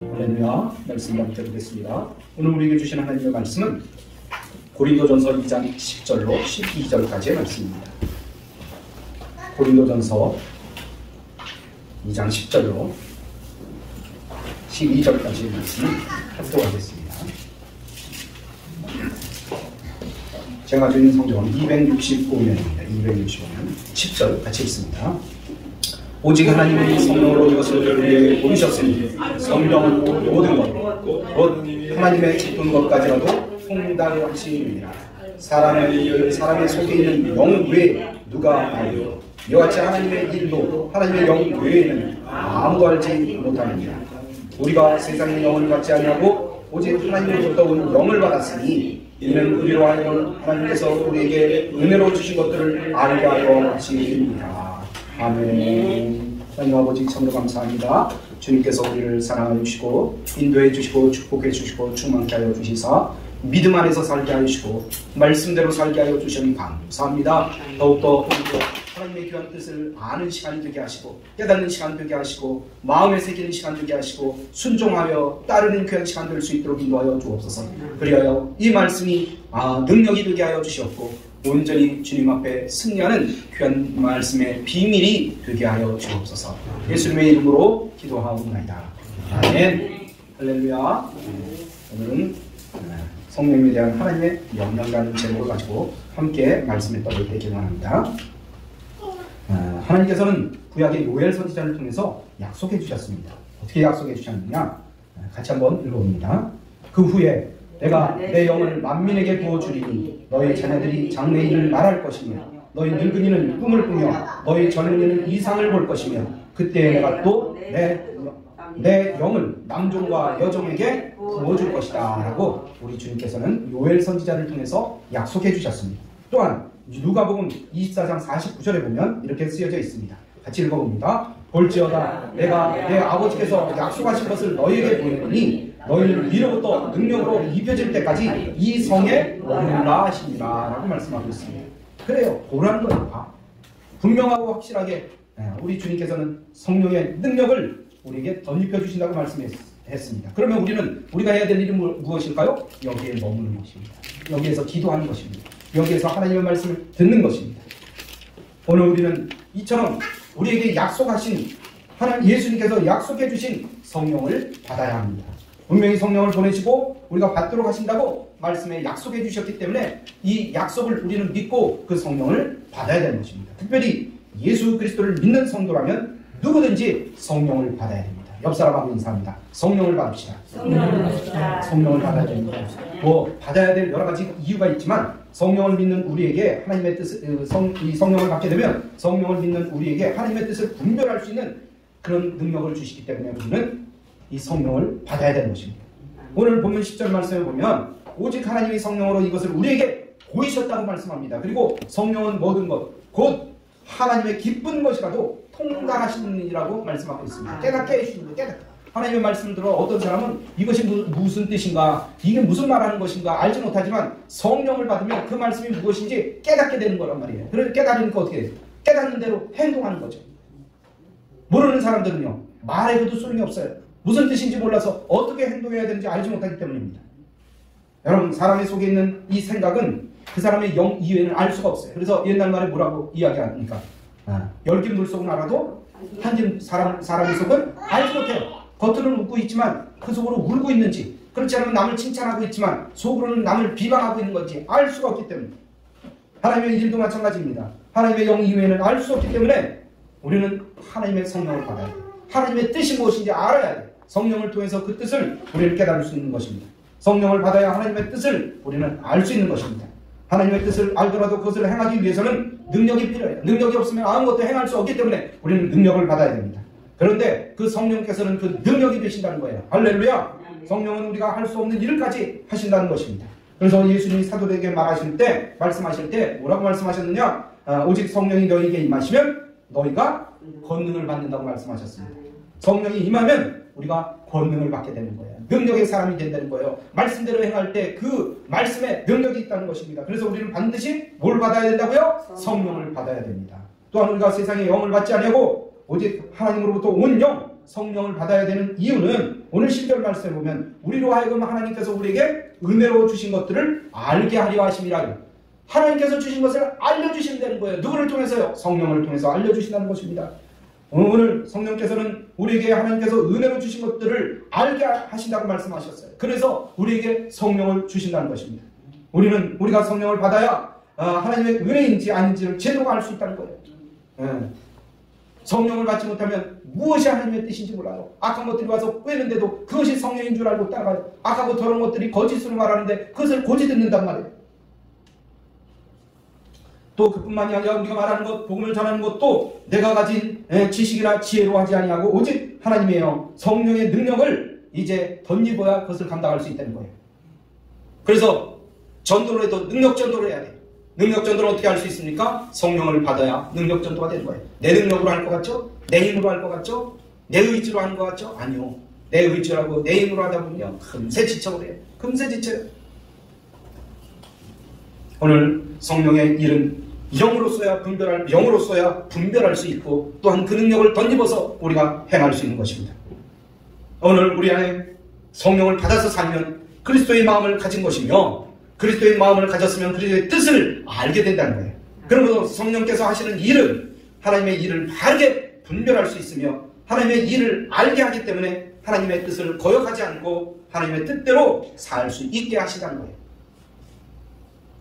할렐루야. 말씀 나누겠습니다. 오늘 우리에게 주신 하나님의 말씀은 고린도전서 2장 10절로 12절까지의 말씀입니다. 고린도전서 2장 10절로 12절까지의 말씀을 합독하겠습니다. 제가 가지고 있는 성경은 265면입니다. 265면 10절 같이 읽습니다. 오직 하나님이 성령으로 이것을 우리에게 보이셨으니 성령은 모든 것, 곧 하나님의 기쁜 것까지라도 통달하시느니라. 사람의 속에 있는 영 외에 누가 알리요? 이와 같이 하나님의 일도 하나님의 영 외에는 아무도 알지 못하느니라. 우리가 세상의 영을 받지 아니하고 오직 하나님으로부터 온 영을 받았으니 이는 우리로 하여금 하나님께서 우리에게 은혜로 주신 것들을 알게 하여 하시니라. 아멘. 하나님 아버지 참으로 감사합니다. 주님께서 우리를 사랑해 주시고 인도해 주시고 축복해 주시고 충만케 하여 주시사 믿음 안에서 살게 하여 주시고 말씀대로 살게 하여 주시니 감사합니다. 더욱더 하나님의 귀한 뜻을 아는 시간이 되게 하시고 깨닫는 시간 되게 하시고 마음에 새기는 시간 되게 하시고 순종하여 따르는 귀한 시간 될 수 있도록 인도하여 주옵소서. 그리하여 이 말씀이 능력이 되게 하여 주시옵고 온전히 주님 앞에 승리하는 귀한 말씀의 비밀이 되게 하여 주옵소서. 예수님의 이름으로 기도하옵나이다. 아멘. 할렐루야. 오늘은 성령에 대한 하나님의 명령이라는 제목을 가지고 함께 말씀을 떠들 때 기도합니다. 하나님께서는 구약의 요엘 선지자를 통해서 약속해 주셨습니다. 어떻게 약속해 주셨느냐? 같이 한번 읽어봅니다. 그 후에 내가 내 영을 만민에게 부어주리니 너희 자녀들이 장래일을 말할 것이며 너희 늙은이는 꿈을 꾸며 너희 젊은이는 이상을 볼 것이며 그때 내가 또 내 영을 남종과 여종에게 부어줄 것이다 라고 우리 주님께서는 요엘 선지자를 통해서 약속해 주셨습니다. 또한 누가복음 24장 49절에 보면 이렇게 쓰여져 있습니다. 같이 읽어봅니다. 볼지어다 내가 내 아버지께서 약속하신 것을 너희에게 보이노니 너희는 위로부터 능력으로 입혀질 때까지 이 성에 머무르라 하시니라 라고 말씀하고 있습니다. 그래요. 보라는 거예요. 분명하고 확실하게 우리 주님께서는 성령의 능력을 우리에게 덧입혀 주신다고 말씀했습니다. 그러면 우리가 해야 될 일은 무엇일까요? 여기에 머무는 것입니다. 여기에서 기도하는 것입니다. 여기에서 하나님의 말씀을 듣는 것입니다. 오늘 우리는 이처럼 우리에게 약속하신 하나님 예수님께서 약속해 주신 성령을 받아야 합니다. 분명히 성령을 보내시고 우리가 받도록 하신다고 말씀에 약속해 주셨기 때문에 이 약속을 우리는 믿고 그 성령을 받아야 되는 것입니다. 특별히 예수 그리스도를 믿는 성도라면 누구든지 성령을 받아야 됩니다. 옆 사람하고 인사합니다. 성령을 받읍시다. 성령을 받아야 됩니다. 받아야 될 여러 가지 이유가 있지만 성령을 믿는 우리에게 하나님의 뜻을 이 성령을 받게 되면 성령을 믿는 우리에게 하나님의 뜻을 분별할 수 있는 그런 능력을 주시기 때문에 우리는 이 성령을 받아야 되는 것입니다. 오늘 본문 10절 말씀에 보면 오직 하나님이 성령으로 이것을 우리에게 보이셨다고 말씀합니다. 그리고 성령은 모든 것 곧 하나님의 기쁜 것이라도 통달하시느니라고 말씀하고 있습니다. 깨닫게 해주시는 거 깨닫게. 하나님의 말씀을 들어 어떤 사람은 이것이 무슨 뜻인가 이게 무슨 말하는 것인가 알지 못하지만 성령을 받으면 그 말씀이 무엇인지 깨닫게 되는 거란 말이에요. 그래서 깨달으니까 어떻게 돼요? 깨닫는 대로 행동하는 거죠. 모르는 사람들은요 말해도 소용이 없어요. 무슨 뜻인지 몰라서 어떻게 행동해야 되는지 알지 못하기 때문입니다. 여러분 사람의 속에 있는 이 생각은 그 사람의 영 이외에는 알 수가 없어요. 그래서 옛날 말에 뭐라고 이야기합니까? 10개 물속은 알아도 한 개 사람의 속은 알지 못해요. 겉으로는 웃고 있지만 그 속으로 울고 있는지 그렇지 않으면 남을 칭찬하고 있지만 속으로는 남을 비방하고 있는 건지 알 수가 없기 때문에 하나님의 일도 마찬가지입니다. 하나님의 영 이외에는 알 수 없기 때문에 우리는 하나님의 성령을 받아야 돼요. 하나님의 뜻이 무엇인지 알아야 돼요. 성령을 통해서 그 뜻을 우리는 깨달을 수 있는 것입니다. 성령을 받아야 하나님의 뜻을 우리는 알 수 있는 것입니다. 하나님의 뜻을 알더라도 그것을 행하기 위해서는 능력이 필요해요. 능력이 없으면 아무것도 행할 수 없기 때문에 우리는 능력을 받아야 됩니다. 그런데 그 성령께서는 그 능력이 되신다는 거예요. 할렐루야. 성령은 우리가 할 수 없는 일까지 하신다는 것입니다. 그래서 예수님이 사도들에게 말씀하실 때 뭐라고 말씀하셨느냐? 오직 성령이 너희에게 임하시면 너희가 권능을 받는다고 말씀하셨습니다. 성령이 임하면 우리가 권능을 받게 되는 거예요. 능력의 사람이 된다는 거예요. 말씀대로 행할 때 그 말씀에 능력이 있다는 것입니다. 그래서 우리는 반드시 뭘 받아야 된다고요? 성령을 받아야 됩니다. 또한 우리가 세상의 영을 받지 아니하고 오직 하나님으로부터 온 영, 성령을 받아야 되는 이유는 오늘 10절 말씀에 보면 우리로 하여금 하나님께서 우리에게 은혜로 주신 것들을 알게 하려 하심이라. 하나님께서 주신 것을 알려주신다는 거예요. 누구를 통해서요? 성령을 통해서 알려주신다는 것입니다. 오늘 성령께서는 우리에게 하나님께서 은혜로 주신 것들을 알게 하신다고 말씀하셨어요. 그래서 우리에게 성령을 주신다는 것입니다. 우리가 성령을 받아야 하나님의 은혜인지 아닌지를 제대로 알 수 있다는 거예요. 성령을 받지 못하면 무엇이 하나님의 뜻인지 몰라요. 악한 것들이 와서 꿰는데도 그것이 성령인 줄 알고 따라가요. 악하고 더러운 것들이 거짓으로 말하는데 그것을 고지 듣는단 말이에요. 또 그뿐만이 아니라 우리가 말하는 것, 복음을 전하는 것도 내가 가진 지식이나 지혜로 하지 아니하고 오직 하나님이에요. 성령의 능력을 이제 덧입어야 그것을 감당할 수 있다는 거예요. 그래서 전도를 해도 능력 전도를 해야 돼요. 능력 전도를 어떻게 할 수 있습니까? 성령을 받아야 능력 전도가 되는 거예요. 내 능력으로 할 것 같죠? 내 힘으로 할 것 같죠? 내 의지로 하는 것 같죠? 아니요. 내 의지로 하고 내 힘으로 하다 보면요, 금세 지쳐버려요. 금세 지쳐요. 오늘 성령의 일은 영으로서야 분별할 수 있고 또한 그 능력을 덧입어서 우리가 행할 수 있는 것입니다. 오늘 우리 안에 성령을 받아서 살면 그리스도의 마음을 가진 것이며 그리스도의 마음을 가졌으면 그리스도의 뜻을 알게 된다는 거예요. 그러므로 성령께서 하시는 일은 하나님의 일을 바르게 분별할 수 있으며 하나님의 일을 알게 하기 때문에 하나님의 뜻을 거역하지 않고 하나님의 뜻대로 살 수 있게 하시다는 거예요.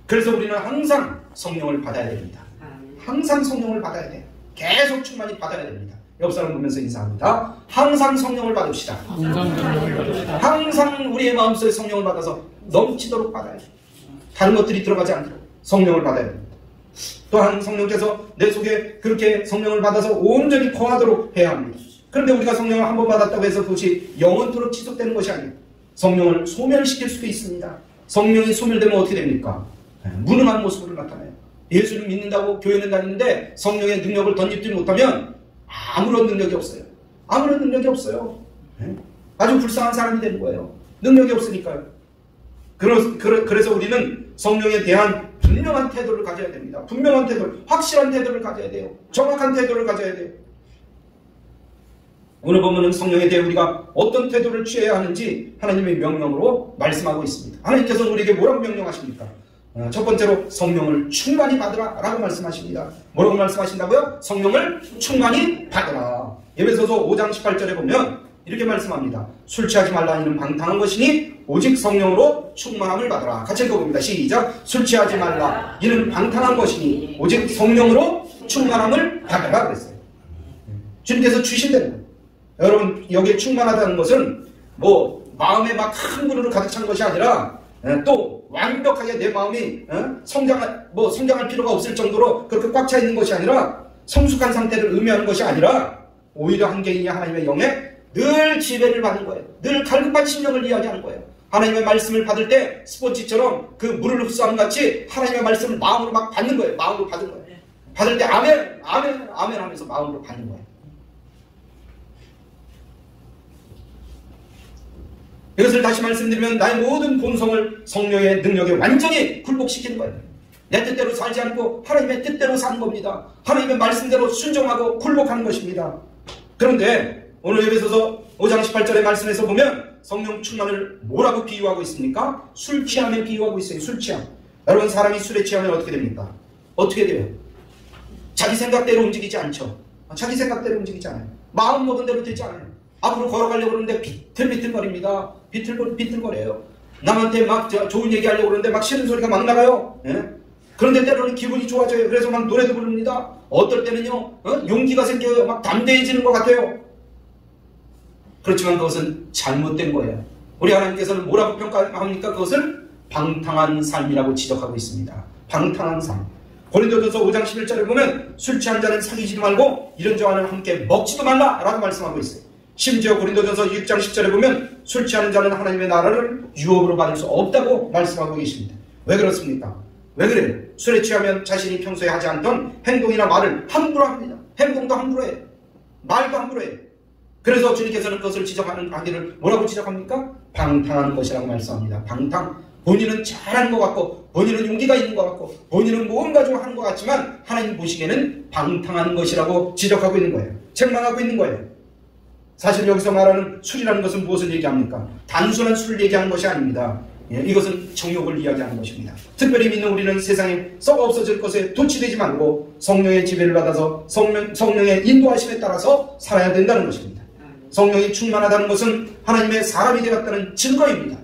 그래서 우리는 항상 성령을 받아야 됩니다. 항상 성령을 받아야 돼요. 계속 충만히 받아야 됩니다. 옆 사람 보면서 인사합니다. 항상 성령을 받읍시다. 항상 우리의 마음속에 성령을 받아서 넘치도록 받아야 돼요. 다른 것들이 들어가지 않도록 성령을 받아야 됩니다. 또한 성령께서 내 속에 그렇게 성령을 받아서 온전히 거하도록 해야 합니다. 그런데 우리가 성령을 한 번 받았다고 해서 그것이 영원토록 지속되는 것이 아니에요. 성령을 소멸시킬 수도 있습니다. 성령이 소멸되면 어떻게 됩니까? 무능한 모습으로 나타나요. 예수를 믿는다고 교회는 다니는데 성령의 능력을 덧입지 못하면 아무런 능력이 없어요. 아무런 능력이 없어요. 아주 불쌍한 사람이 되는 거예요. 능력이 없으니까요. 그래서 우리는 성령에 대한 분명한 태도를 가져야 됩니다. 분명한 태도를, 확실한 태도를 가져야 돼요. 정확한 태도를 가져야 돼요. 오늘 보면은 성령에 대해 우리가 어떤 태도를 취해야 하는지 하나님의 명령으로 말씀하고 있습니다. 하나님께서는 우리에게 뭐라고 명령하십니까? 첫 번째로 성령을 충만히 받으라 라고 말씀하십니다. 뭐라고 말씀하신다고요? 성령을 충만히 받으라. 에베소서 5장 18절에 보면 이렇게 말씀합니다. 술 취하지 말라 이는 방탕한 것이니 오직 성령으로 충만함을 받으라. 같이 읽어봅니다. 시작. 술 취하지 말라 이는 방탕한 것이니 오직 성령으로 충만함을 받으라 그랬어요. 주님께서 주신다는 거예요. 여러분 여기에 충만하다는 것은 마음에 막 큰 분으로 가득 찬 것이 아니라 또 완벽하게 내 마음이 성장할 필요가 없을 정도로 그렇게 꽉 차 있는 것이 아니라 성숙한 상태를 의미하는 것이 아니라 오히려 한계인이 하나님의 영에 늘 지배를 받는 거예요. 늘 갈급한 심령을 이야기하는 거예요. 하나님의 말씀을 받을 때 스포츠처럼 그 물을 흡수하는 같이 하나님의 말씀을 마음으로 막 받는 거예요. 마음으로 받은 거예요. 받을 때 아멘, 아멘, 아멘 하면서 마음으로 받는 거예요. 이것을 다시 말씀드리면 나의 모든 본성을 성령의 능력에 완전히 굴복시키는 거예요. 내 뜻대로 살지 않고 하나님의 뜻대로 사는 겁니다. 하나님의 말씀대로 순종하고 굴복하는 것입니다. 그런데 오늘 에베소서 5장 18절의 말씀에서 보면 성령 충만을 뭐라고 비유하고 있습니까? 술 취함에 비유하고 있어요. 술 취함. 여러분 사람이 술에 취하면 어떻게 됩니까? 어떻게 돼요? 자기 생각대로 움직이지 않죠. 자기 생각대로 움직이지 않아요. 마음 먹은 대로 되지 않아요. 앞으로 걸어가려고 그러는데 비틀비틀거립니다. 비틀거려요. 남한테 막 좋은 얘기 하려고 그러는데 막 싫은 소리가 막 나가요. 예? 그런데 때로는 기분이 좋아져요. 그래서 막 노래도 부릅니다. 어떨 때는요 용기가 생겨요. 막 담대해지는 것 같아요. 그렇지만 그것은 잘못된 거예요. 우리 하나님께서는 뭐라고 평가합니까? 그것을 방탕한 삶이라고 지적하고 있습니다. 방탕한 삶. 고린도전서 5장 11절에 보면 술 취한 자는 사귀지도 말고 이런 자와는 함께 먹지도 말라라고 말씀하고 있어요. 심지어 고린도전서 6장 10절에 보면 술 취하는 자는 하나님의 나라를 유업으로 받을 수 없다고 말씀하고 계십니다. 왜 그렇습니까? 왜 그래요? 술에 취하면 자신이 평소에 하지 않던 행동이나 말을 함부로 합니다. 행동도 함부로 해요. 말도 함부로 해요. 그래서 주님께서는 그것을 지적하기를 뭐라고 지적합니까? 방탕한 것이라고 말씀합니다. 방탕. 본인은 잘하는 것 같고 본인은 용기가 있는 것 같고 본인은 뭔가 좀 하는 것 같지만 하나님 보시기에는 방탕한 것이라고 지적하고 있는 거예요. 책망하고 있는 거예요. 사실 여기서 말하는 술이라는 것은 무엇을 얘기합니까? 단순한 술을 얘기하는 것이 아닙니다. 이것은 정욕을 이야기하는 것입니다. 특별히 믿는 우리는 세상에 썩어 없어질 것에 도취되지 말고 성령의 지배를 받아서 성령의 인도하심에 따라서 살아야 된다는 것입니다. 성령이 충만하다는 것은 하나님의 사람이 되었다는 증거입니다.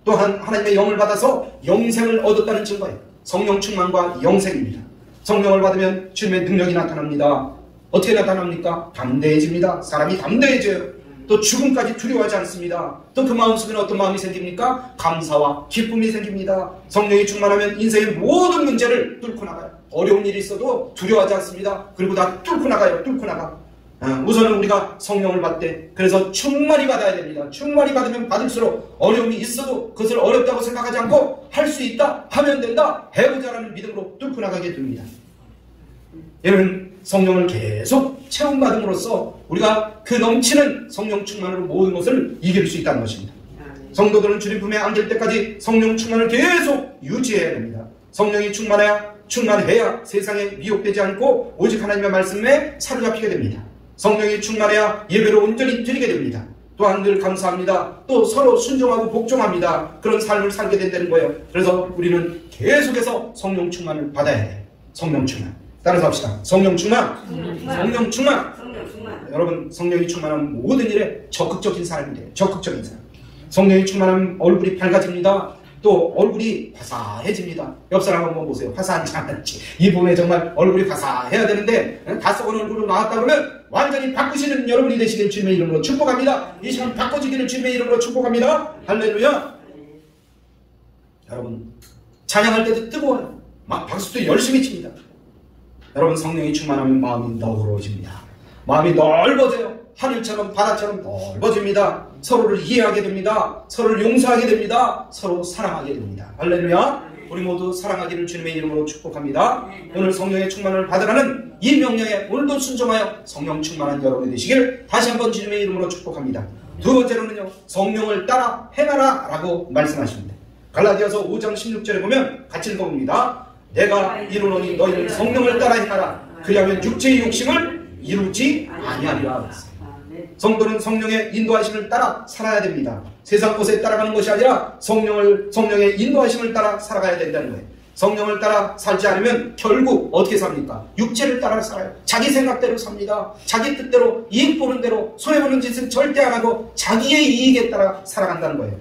또한 하나님의 영을 받아서 영생을 얻었다는 증거예요. 성령 충만과 영생입니다. 성령을 받으면 주님의 능력이 나타납니다. 어떻게 나타납니까? 담대해집니다. 사람이 담대해져요. 또 죽음까지 두려워하지 않습니다. 또 그 마음속에는 어떤 마음이 생깁니까? 감사와 기쁨이 생깁니다. 성령이 충만하면 인생의 모든 문제를 뚫고 나가요. 어려운 일이 있어도 두려워하지 않습니다. 그리고 다 뚫고 나가요. 뚫고 나가. 우선은 우리가 성령을 받되 그래서 충만히 받아야 됩니다. 충만히 받으면 받을수록 어려움이 있어도 그것을 어렵다고 생각하지 않고 할 수 있다, 하면 된다, 해보자라는 믿음으로 뚫고 나가게 됩니다. 얘는 성령을 계속 체험받음으로써 우리가 그 넘치는 성령 충만으로 모든 것을 이길 수 있다는 것입니다. 성도들은 주님 품에 안길 때까지 성령 충만을 계속 유지해야 됩니다. 성령이 충만해야 세상에 미혹되지 않고 오직 하나님의 말씀에 사로잡히게 됩니다. 성령이 충만해야 예배를 온전히 드리게 됩니다. 또한 늘 감사합니다. 또 서로 순종하고 복종합니다. 그런 삶을 살게 된다는 거예요. 그래서 우리는 계속해서 성령 충만을 받아야 해요. 성령 충만. 따라서 합시다. 성령 충만. 성령 충만. 여러분, 성령이 충만한 모든 일에 적극적인 사람이 돼요. 적극적인 사람. 성령이 충만하면 얼굴이 밝아집니다. 또 얼굴이 화사해집니다. 옆 사람 한번 보세요. 화사한지 안 한지. 이 봄에 정말 얼굴이 화사해야 되는데 다 썩은 얼굴로 나왔다 그러면 완전히 바꾸시는 여러분이 되시길 주님의 이름으로 축복합니다. 이 시간 바꿔지기를 주님의 이름으로 축복합니다. 할렐루야. 여러분, 찬양할 때도 뜨거워요. 막 박수도 열심히 칩니다. 여러분, 성령이 충만하면 마음이 너그러워집니다. 마음이 넓어져요. 하늘처럼 바다처럼 넓어집니다. 서로를 이해하게 됩니다. 서로를 용서하게 됩니다. 서로 사랑하게 됩니다. 할렐루야. 우리 모두 사랑하기를 주님의 이름으로 축복합니다. 오늘 성령의 충만을 받으라는 이 명령에 오늘도 순종하여 성령 충만한 여러분이 되시길 다시 한번 주님의 이름으로 축복합니다. 두 번째로는요, 성령을 따라 행하라 라고 말씀하십니다. 갈라디아서 5장 16절에 보면 같이 읽어봅니다. 내가 이루노니 너희는 성령을 따라 행하라. 그리하면 육체의 욕심을 이루지 아니하리라. 성도는 성령의 인도하심을 따라 살아야 됩니다. 세상 것에 따라가는 것이 아니라 성령의 인도하심을 따라 살아가야 된다는 거예요. 성령을 따라 살지 않으면 결국 어떻게 삽니까? 육체를 따라 살아요. 자기 생각대로 삽니다. 자기 뜻대로, 이익 보는 대로, 손해보는 짓은 절대 안 하고 자기의 이익에 따라 살아간다는 거예요.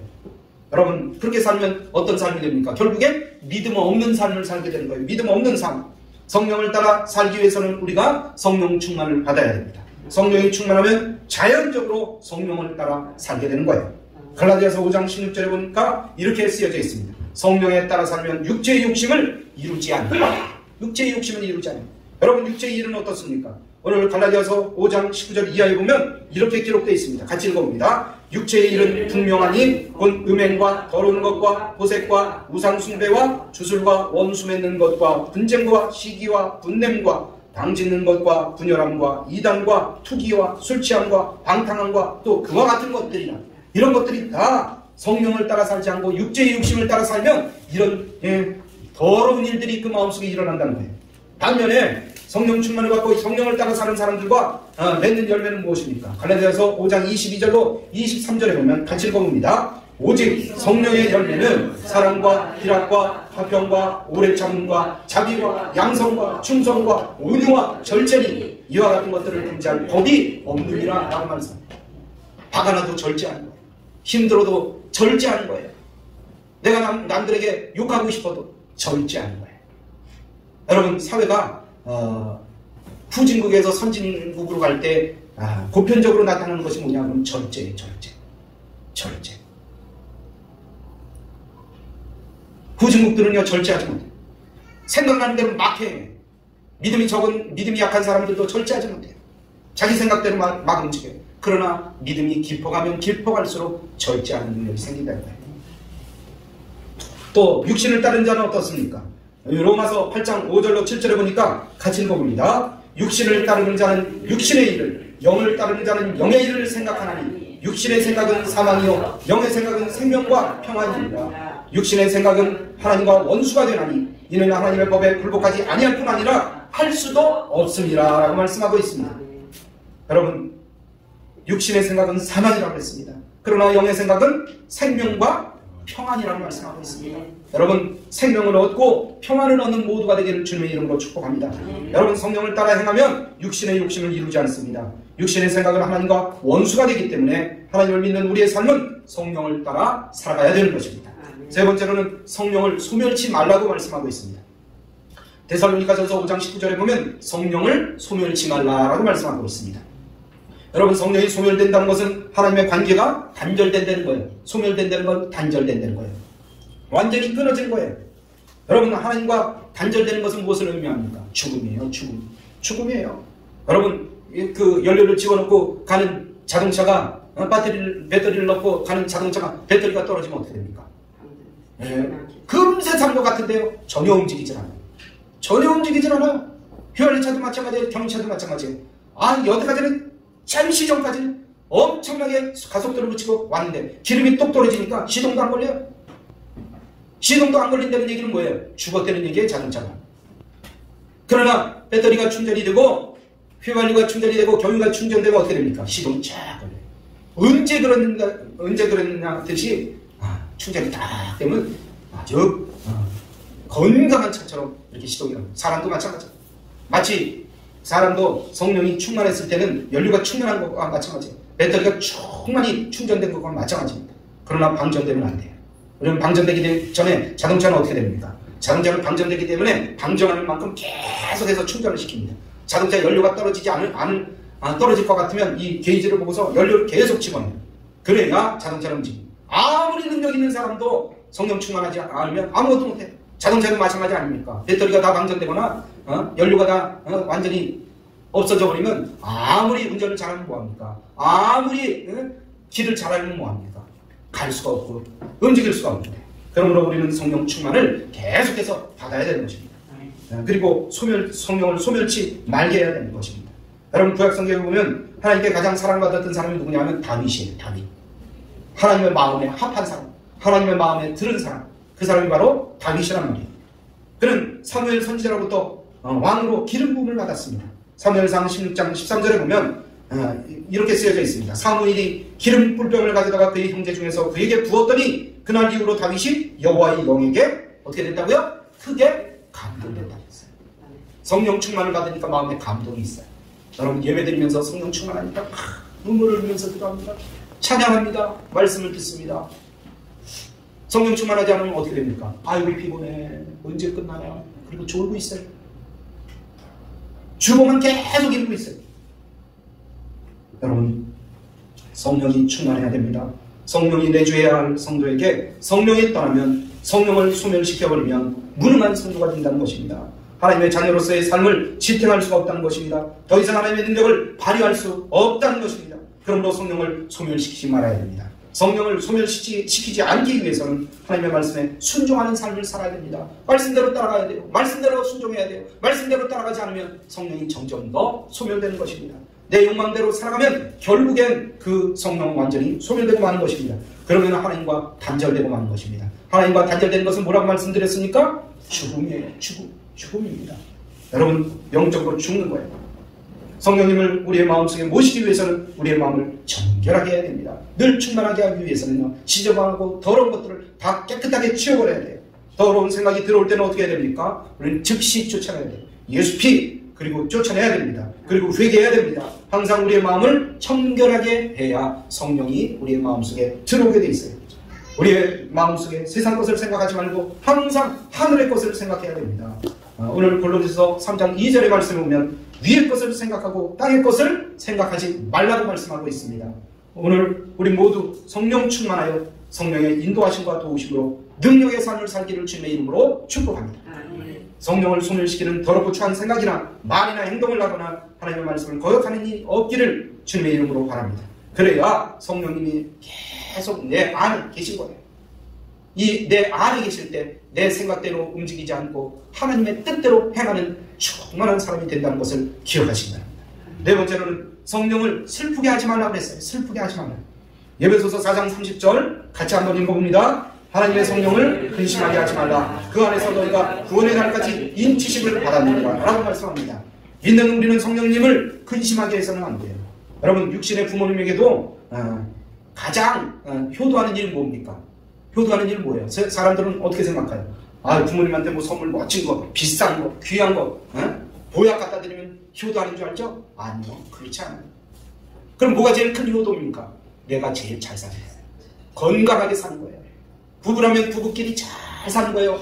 여러분, 그렇게 살면 어떤 삶이 됩니까? 결국엔 믿음 없는 삶을 살게 되는 거예요. 믿음 없는 삶. 성령을 따라 살기 위해서는 우리가 성령 충만을 받아야 됩니다. 성령이 충만하면 자연적으로 성령을 따라 살게 되는 거예요. 갈라디아서 5장 16절에 보니까 이렇게 쓰여져 있습니다. 성령에 따라 살면 육체의 욕심을 이루지 않는다. 육체의 욕심은 이루지 않는다. 여러분, 육체의 일은 어떻습니까? 오늘 갈라디아서 5장 19절 이하에 보면 이렇게 기록되어 있습니다. 같이 읽어봅니다. 육체의 일은 분명하니 곧 음행과 더러운 것과 호색과 우상숭배와 주술과 원수 맺는 것과 분쟁과 시기와 분냄과 당짓는 것과 분열함과 이단과 투기와 술취함과 방탕함과 또 그와 같은 것들이라. 이런 것들이 다 성령을 따라 살지 않고 육체의 욕심을 따라 살면 이런 더러운 일들이 그 마음속에 일어난다는 거예요. 반면에 성령 충만을 받고 성령을 따라 사는 사람들과 맺는 열매는 무엇입니까? 갈라디아서 5장 22절로 23절에 보면 같이 읽어봅니다. 오직 성령의 열매는 사랑과 희락과 화평과 오래 참음과 자비와 양성과 충성과 온유와 절제니 이와 같은 것들을 금지할 법이 없느니라 라고 말씀합니다. 화가 나도 절제하는 거예요. 힘들어도 절제하는 거예요. 내가 남들에게 욕하고 싶어도 절제하는 거예요. 여러분, 사회가 후진국에서 선진국으로 갈 때 보편적으로 나타나는 것이 뭐냐면 절제예요. 절제. 후진국들은요, 절제하지 못해요. 생각나는 대로 막 해. 믿음이 약한 사람들도 절제하지 못해요. 자기 생각대로 막 움직여요. 그러나 믿음이 깊어가면 깊어갈수록 절제하는 능력이 생긴다는 거예요. 또 육신을 따른 자는 어떻습니까? 로마서 8장 5절로 7절에 보니까 같이 읽어봅니다. 육신을 따르는 자는 육신의 일을, 영을 따르는 자는 영의 일을 생각하나니 육신의 생각은 사망이요 영의 생각은 생명과 평안입니다. 육신의 생각은 하나님과 원수가 되나니 이는 하나님의 법에 굴복하지 아니할 뿐 아니라 할 수도 없습니다 라고 말씀하고 있습니다. 여러분, 육신의 생각은 사망이라고 했습니다. 그러나 영의 생각은 생명과 평안이라고 말씀하고 있습니다. 여러분, 생명을 얻고 평안을 얻는 모두가 되기를 주님의 이름으로 축복합니다. 여러분, 성령을 따라 행하면 육신의 욕심을 이루지 않습니다. 육신의 생각은 하나님과 원수가 되기 때문에 하나님을 믿는 우리의 삶은 성령을 따라 살아가야 되는 것입니다. 세 번째로는 성령을 소멸치 말라고 말씀하고 있습니다. 데살로니가전서 5장 19절에 보면 성령을 소멸치 말라라고 말씀하고 있습니다. 여러분, 성령이 소멸된다는 것은 하나님의 관계가 단절된다는 거예요. 소멸된다는 건 단절된다는 거예요. 완전히 끊어지는 거예요. 여러분, 하나님과 단절되는 것은 무엇을 의미합니까? 죽음이에요. 죽음이에요. 여러분, 그 연료를 집어넣고 가는 자동차가 배터리를 넣고 가는 자동차가 배터리가 떨어지면 어떻게 됩니까? 금세 산 것 같은데요. 전혀 움직이질 않아요. 휘발유차도 마찬가지예요. 경유차도 마찬가지예요. 여태까지는 잠시 전까지는 엄청나게 가속도를 붙이고 왔는데 기름이 똑 떨어지니까 시동도 안 걸려요. 시동도 안 걸린다는 얘기는 뭐예요? 죽었다는 얘기예요, 자동차가. 그러나 배터리가 충전이 되고 휘발유가 충전이 되고 경유가 충전되면 어떻게 됩니까? 시동이 쫙 걸려요. 언제 그랬냐 듯이 충전이 딱 되면 아주 건강한 차처럼 이렇게 시동이 나요. 사람도 마찬가지예요. 마치 사람도 성령이 충만했을 때는 연료가 충만한 것과 마찬가지예요. 배터리가 충만히 충전된 것과 마찬가지입니다. 그러나 방전되면 안 돼요. 그러면 방전되기 전에 자동차는 어떻게 됩니까? 자동차는 방전되기 때문에 방전하는 만큼 계속해서 충전을 시킵니다. 자동차 연료가 떨어지지 떨어질 것 같으면 이 게이지를 보고서 연료를 계속 집어넣어요. 그래야 자동차는 움직입니다. 아무리 능력 있는 사람도 성령 충만하지 않으면 아무것도 못해요. 자동차도 마찬가지 아닙니까? 배터리가 다 방전되거나 연료가 다 완전히 없어져 버리면 아무리 운전을 잘하면 뭐합니까? 아무리 길을 잘 알면 뭐합니까? 갈 수가 없고 움직일 수가 없는데, 그러므로 우리는 성령 충만을 계속해서 받아야 되는 것입니다. 그리고 성령을 소멸치 말게 해야 되는 것입니다. 여러분, 구약성경에 보면 하나님께 가장 사랑받았던 사람이 누구냐면 다윗이에요. 다윗. 하나님의 마음에 합한 사람, 하나님의 마음에 들은 사람, 그 사람이 바로 다윗이란 말이에요. 그는 사무엘 선지자로부터 왕으로 기름 부음을 받았습니다. 사무엘상 16장 13절에 보면 이렇게 쓰여져 있습니다. 사무엘이 기름 뿔병을 가져다가 그의 형제 중에서 그에게 부었더니 그날 이후로 다윗이 여호와의 영에게 어떻게 됐다고요? 크게 감동됐다고 했어요. 성령 충만을 받으니까 마음에 감동이 있어요. 여러분, 예배드리면서 성령 충만하니까 눈물을 흘리면서 기도합니다. 찬양합니다. 말씀을 듣습니다. 성령 충만하지 않으면 어떻게 됩니까? 아이고 피곤해. 언제 끝나냐. 그리고 졸고 있어요. 주보만 계속 읽고 있어요. 여러분, 성령이 충만해야 됩니다. 성령이 내주해야 할 성도에게 성령이 떠나면, 성령을 소멸시켜버리면 무능한 성도가 된다는 것입니다. 하나님의 자녀로서의 삶을 지탱할 수가 없다는 것입니다. 더 이상 하나님의 능력을 발휘할 수 없다는 것입니다. 그러므로 성령을 소멸시키지 말아야 됩니다. 성령을 소멸시키지 않기 위해서는 하나님의 말씀에 순종하는 삶을 살아야 됩니다. 말씀대로 따라가야 돼요. 말씀대로 순종해야 돼요. 말씀대로 따라가지 않으면 성령이 점점 더 소멸되는 것입니다. 내 욕망대로 살아가면 결국엔 그 성령은 완전히 소멸되고 마는 것입니다. 그러면 하나님과 단절되고 마는 것입니다. 하나님과 단절되는 것은 뭐라고 말씀드렸습니까? 죽음이에요. 죽음입니다. 여러분, 영적으로 죽는 거예요. 성령님을 우리의 마음속에 모시기 위해서는 우리의 마음을 정결하게 해야 됩니다. 늘 충만하게 하기 위해서는요, 지저분하고 더러운 것들을 다 깨끗하게 치워버려야 돼요. 더러운 생각이 들어올 때는 어떻게 해야 됩니까? 우리는 즉시 쫓아내야 돼요. 예수 피, 그리고 쫓아내야 됩니다. 그리고 회개해야 됩니다. 항상 우리의 마음을 청결하게 해야 성령이 우리의 마음속에 들어오게 돼 있어요. 우리의 마음속에 세상 것을 생각하지 말고 항상 하늘의 것을 생각해야 됩니다. 오늘 골로새서 3장 2절의 말씀을 보면 위의 것을 생각하고 땅의 것을 생각하지 말라고 말씀하고 있습니다. 오늘 우리 모두 성령 충만하여 성령의 인도하심과 도우심으로 능력의 삶을 살기를 주님의 이름으로 축복합니다. 성령을 소멸시키는 더럽고 추한 생각이나 말이나 행동을 하거나 하나님의 말씀을 거역하는 일이 없기를 주님의 이름으로 바랍니다. 그래야 성령님이 계속 내 안에 계신 거예요. 이 내 안에 계실 때 내 생각대로 움직이지 않고 하나님의 뜻대로 행하는 충만한 사람이 된다는 것을 기억하시기 바랍니다. 네 번째로는 성령을 슬프게 하지 말라고 했어요. 슬프게 하지 말라. 에베소서 4장 30절 같이 한번 읽어봅니다. 하나님의 성령을 근심하게 하지 말라. 그 안에서 너희가 구원의 날까지 인치심을 받았느니라 라고 말씀합니다. 믿는 우리는 성령님을 근심하게 해서는 안 돼요. 여러분 육신의 부모님에게도 가장 효도하는 일은 뭡니까? 효도하는 일은 뭐예요? 사람들은 어떻게 생각해요? 부모님한테 뭐 선물 멋진 거, 비싼 거, 귀한 거, 보약 갖다 드리면 효도하는 줄 알죠? 아니요, 그렇지 않아요. 그럼 뭐가 제일 큰 효도입니까? 내가 제일 잘 사는 거예요. 건강하게 사는 거예요. 부부라면 부부끼리 잘 사는 거예요.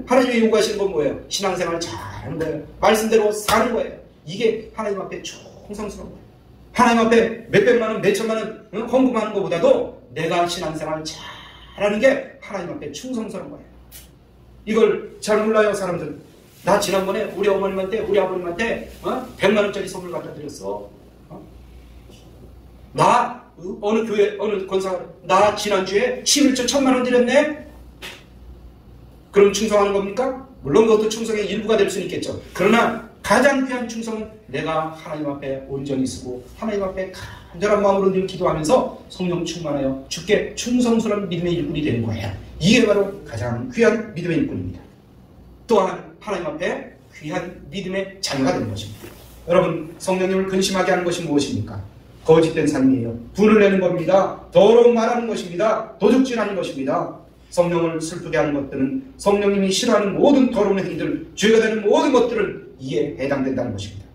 하나님이 요구하시는 건 뭐예요? 신앙생활 잘 하는 거예요. 말씀대로 사는 거예요. 이게 하나님 앞에 충성스러운 거예요. 하나님 앞에 몇백만 원, 몇천만 원 헌금하는 것보다도 내가 신앙생활 잘하는 게 하나님 앞에 충성스러운 거예요. 이걸 잘 몰라요, 사람들. 나 지난번에 우리 어머님한테, 우리 아버님한테 100만 원짜리 선물 갖다 드렸어. 나 어느 교회, 어느 권사가 나 지난주에 11조 1000만 원 드렸네? 그럼 충성하는 겁니까? 물론 그것도 충성의 일부가 될 수는 있겠죠. 그러나 가장 귀한 충성은 내가 하나님 앞에 온전히 쓰고 하나님 앞에 간절한 마음으로 늘 기도하면서 성령 충만하여 주께 충성스러운 믿음의 일꾼이 되는 거예요. 이게 바로 가장 귀한 믿음의 일꾼입니다. 또한 하나님 앞에 귀한 믿음의 자녀가 되는 것입니다. 여러분, 성령님을 근심하게 하는 것이 무엇입니까? 거짓된 삶이에요. 분을 내는 겁니다. 더러운 말하는 것입니다. 도둑질하는 것입니다. 성령을 슬프게 하는 것들은 성령님이 싫어하는 모든 더러운 행위들, 죄가 되는 모든 것들은 이에 해당된다는 것입니다.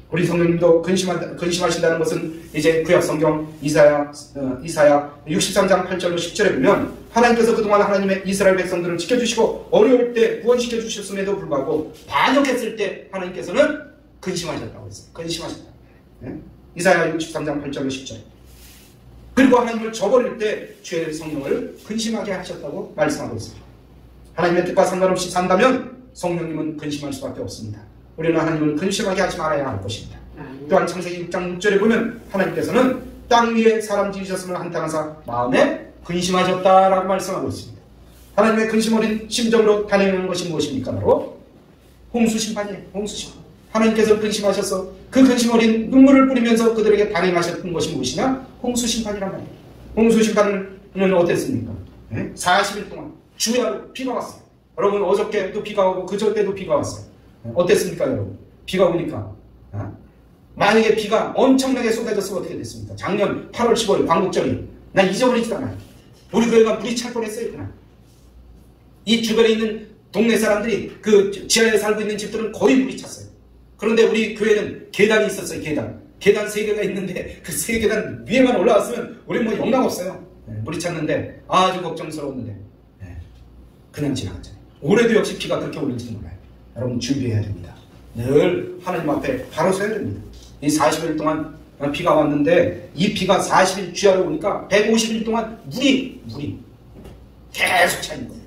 우리 성령님도 근심하신다는 것은 이제 구약 성경 이사야 63장 8절로 10절에 보면 하나님께서 그동안 하나님의 이스라엘 백성들을 지켜주시고 어려울 때 구원시켜 주셨음에도 불구하고 반역했을 때 하나님께서는 근심하셨다고 했어요. 근심하셨다. 네? 이사야 63장 8절로 10절. 그리고 하나님을 저버릴 때 죄의 성령을 근심하게 하셨다고 말씀하고 있습니다. 하나님의 뜻과 상관없이 산다면 성령님은 근심할 수밖에 없습니다. 우리는 하나님을 근심하게 하지 말아야 할 것입니다. 또한 창세기 6장 6절에 보면 하나님께서는 땅 위에 사람 지으셨음을 한탄하사 마음에 근심하셨다라고 말씀하고 있습니다. 하나님의 근심 어린 심정으로 단행하는 것이 무엇입니까? 바로 홍수 심판이에요. 홍수 심판. 하나님께서 근심하셔서 그 근심 어린 눈물을 뿌리면서 그들에게 단행하셨던 것이 무엇이냐? 홍수 심판이란 말이에요. 홍수 심판은 어땠습니까? 40일 동안 주야로 비가 왔어요. 여러분, 어저께도 비가 오고 그저 때도 비가 왔어요. 어땠습니까, 여러분? 비가 오니까 만약에 비가 엄청나게 쏟아졌으면 어떻게 됐습니까? 작년 8월 15일 광복절이 난 잊어버리지도 않아요. 우리 교회가 물이 찰 뻔했어요. 그날 이 주변에 있는 동네 사람들이 그 지하에 살고 있는 집들은 거의 물이 찼어요. 그런데 우리 교회는 계단이 있었어요. 계단 3개가 있는데 그 3계단 위에만 올라왔으면 우리는 뭐 영락 없어요. 물이 찼는데 아주 걱정스러웠는데 그냥 지나갔잖아요. 올해도 역시 비가 그렇게 올릴지도 몰라요. 여러분, 준비해야 됩니다. 늘 하나님 앞에 바로 서야 됩니다. 이 40일 동안 비가 왔는데 이 비가 40일 주야로 오니까 150일 동안 물이 계속 차있는 거예요.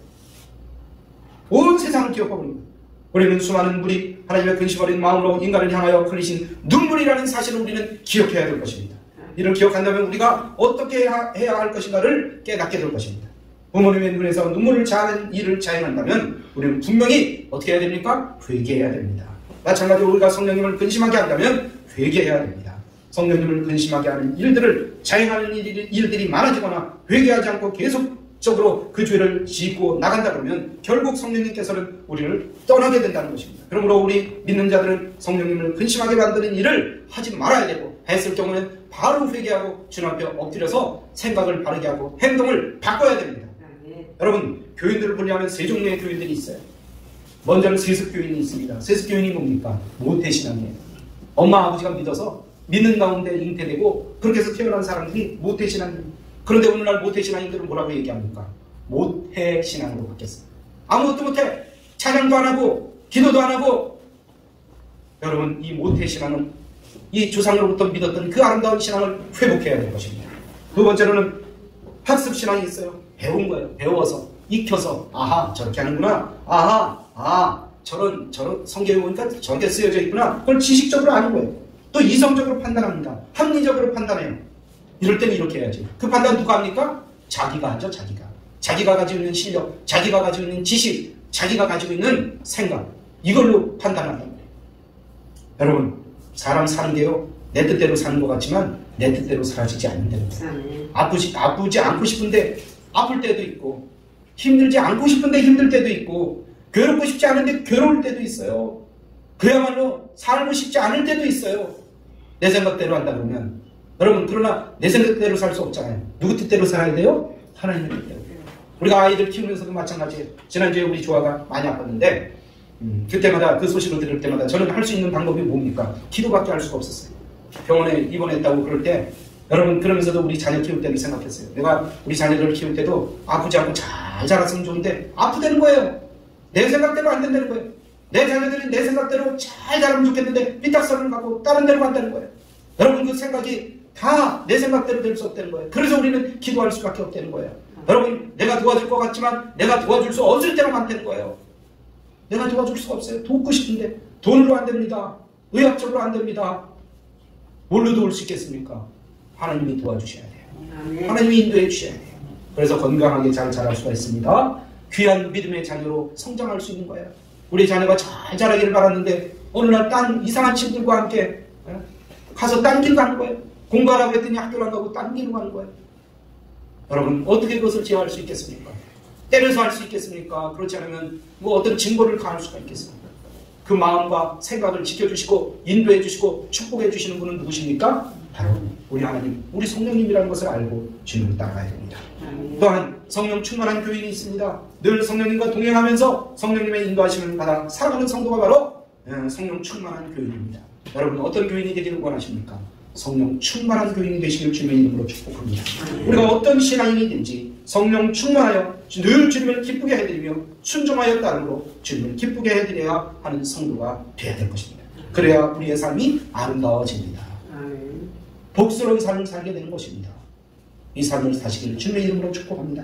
온 세상을 기억하고 있는 거예요. 우리는 수많은 물이 하나님의 근심 어린 마음으로 인간을 향하여 흘리신 눈물이라는 사실을 우리는 기억해야 될 것입니다. 이를 기억한다면 우리가 어떻게 해야 할 것인가를 깨닫게 될 것입니다. 부모님의 눈에서 눈물을 자아낸 일을 자행한다면 우리는 분명히 어떻게 해야 됩니까? 회개해야 됩니다. 마찬가지로 우리가 성령님을 근심하게 한다면 회개해야 됩니다. 성령님을 근심하게 하는 일들을 자행하는 일들이 많아지거나 회개하지 않고 계속적으로 그 죄를 짓고 나간다 그러면 결국 성령님께서는 우리를 떠나게 된다는 것입니다. 그러므로 우리 믿는 자들은 성령님을 근심하게 만드는 일을 하지 말아야 되고, 했을 경우는 바로 회개하고 주님 앞에 엎드려서 생각을 바르게 하고 행동을 바꿔야 됩니다. 여러분, 교인들을 분리하면 세 종류의 교인들이 있어요. 먼저는 세습교인이 있습니다. 세습교인이 뭡니까? 모태신앙이에요. 엄마 아버지가 믿어서 믿는 가운데 잉태되고 그렇게 해서 태어난 사람들이 모태신앙이에요. 그런데 오늘날 모태신앙인들은 뭐라고 얘기합니까? 모태신앙으로 바뀌었어요. 아무것도 못해. 찬양도 안 하고 기도도 안 하고. 여러분, 이 모태신앙은 이 조상으로부터 믿었던 그 아름다운 신앙을 회복해야 될 것입니다. 두 번째로는 학습신앙이 있어요. 배운 거예요. 배워서, 익혀서, 아하, 저렇게 하는구나. 아하, 저런 성경에 보니까 저렇게 쓰여져 있구나. 그걸 지식적으로 아는 거예요. 또 이성적으로 판단합니다. 합리적으로 판단해요. 이럴 때는 이렇게 해야지. 그 판단 누가 합니까? 자기가 하죠, 자기가. 자기가 가지고 있는 실력, 자기가 가지고 있는 지식, 자기가 가지고 있는 생각, 이걸로 판단한단 말이에요. 여러분, 사람 사는 게요, 내 뜻대로 사는 것 같지만 내 뜻대로 사라지지 않는 데입니다. 아프지 않고 싶은데 아플 때도 있고, 힘들지 않고 싶은데 힘들 때도 있고, 괴롭고 싶지 않은데 괴로울 때도 있어요. 그야말로 살고 싶지 않을 때도 있어요. 내 생각대로 한다 그러면 여러분, 그러나 내 생각대로 살 수 없잖아요. 누구 뜻대로 살아야 돼요? 하나님의 뜻대로. 우리가 아이들 키우면서도 마찬가지예요. 지난주에 우리 조아가 많이 아팠는데 그때마다 그 소식을 들을 때마다 저는 할 수 있는 방법이 뭡니까? 기도밖에 할 수가 없었어요. 병원에 입원했다고 그럴 때 여러분, 그러면서도 우리 자녀 키울 때도 생각했어요. 내가 우리 자녀를 키울 때도 아프지 않고 잘 자랐으면 좋은데 아프다는 거예요. 내 생각대로 안 된다는 거예요. 내 자녀들이 내 생각대로 잘 자라면 좋겠는데 삐딱선을 갖고 다른 데로 간다는 거예요. 여러분, 그 생각이 다 내 생각대로 될 수 없다는 거예요. 그래서 우리는 기도할 수밖에 없다는 거예요. 여러분, 내가 도와줄 것 같지만 내가 도와줄 수 없을 때로 많다는 거예요. 내가 도와줄 수가 없어요. 돕고 싶은데 돈으로 안 됩니다. 의학적으로 안 됩니다. 뭘로 도울 수 있겠습니까? 하나님이 도와주셔야 돼요. 하나님이 인도해 주셔야 돼요. 그래서 건강하게 잘 자랄 수가 있습니다. 귀한 믿음의 자녀로 성장할 수 있는 거예요. 우리 자녀가 잘 자라기를 바랐는데 어느 날 이상한 친구들과 함께 가서 딴 길 가는 거예요. 공부하라고 했더니 학교를 안 가고 딴 길로 가는 거예요. 여러분, 어떻게 그것을 제어할 수 있겠습니까? 때려서 할 수 있겠습니까? 그렇지 않으면 뭐 어떤 징벌을 가할 수가 있겠습니까? 그 마음과 생각을 지켜주시고 인도해 주시고 축복해 주시는 분은 누구십니까? 바로 우리 하나님, 우리 성령님이라는 것을 알고 주님을 따라가야 됩니다. 또한 성령 충만한 교인이 있습니다. 늘 성령님과 동행하면서 성령님의 인도하심을 받아 살아가는 성도가 바로 성령 충만한 교인입니다. 여러분, 어떤 교인이 되기를 원하십니까? 성령 충만한 교인이 되시길 주님의 이름으로 축복합니다. 우리가 어떤 신앙인이든지 성령 충만하여 늘 주님을 기쁘게 해드리며 순종하여 따름으로 주님을 기쁘게 해드려야 하는 성도가 되어야 될 것입니다. 그래야 우리의 삶이 아름다워집니다. 복스러운 삶을 살게 되는 것입니다. 이 삶을 사시기를 주님의 이름으로 축복합니다.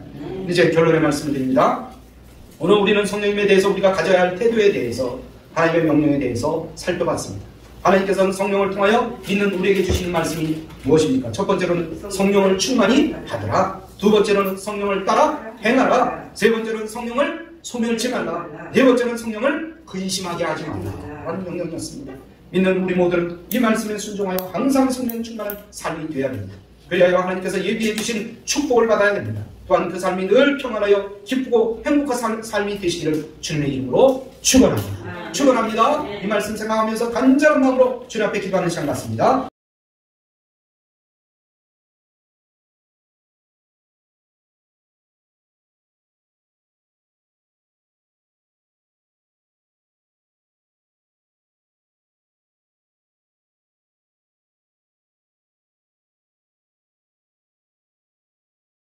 이제 결론의 말씀을 드립니다. 오늘 우리는 성령님에 대해서 우리가 가져야 할 태도에 대해서 하나님의 명령에 대해서 살펴봤습니다. 하나님께서는 성령을 통하여 믿는 우리에게 주시는 말씀이 무엇입니까? 첫 번째로는 성령을 충만히 하더라. 두 번째로는 성령을 따라 행하라. 세 번째로는 성령을 소멸치 말라. 네 번째로는 성령을 근심하게 하지 말라. 라는 명령이었습니다. 믿는 우리 모두는 이 말씀에 순종하여 항상 성령 충만한 삶이 되어야 합니다. 그리하여 하나님께서 예비해 주신 축복을 받아야 됩니다. 또한 그 삶이 늘 평안하여 기쁘고 행복한 삶이 되시기를 주님의 이름으로 축원합니다. 축원합니다. 이 말씀 생각하면서 간절한 마음으로 주님 앞에 기도하는 시간 같습니다.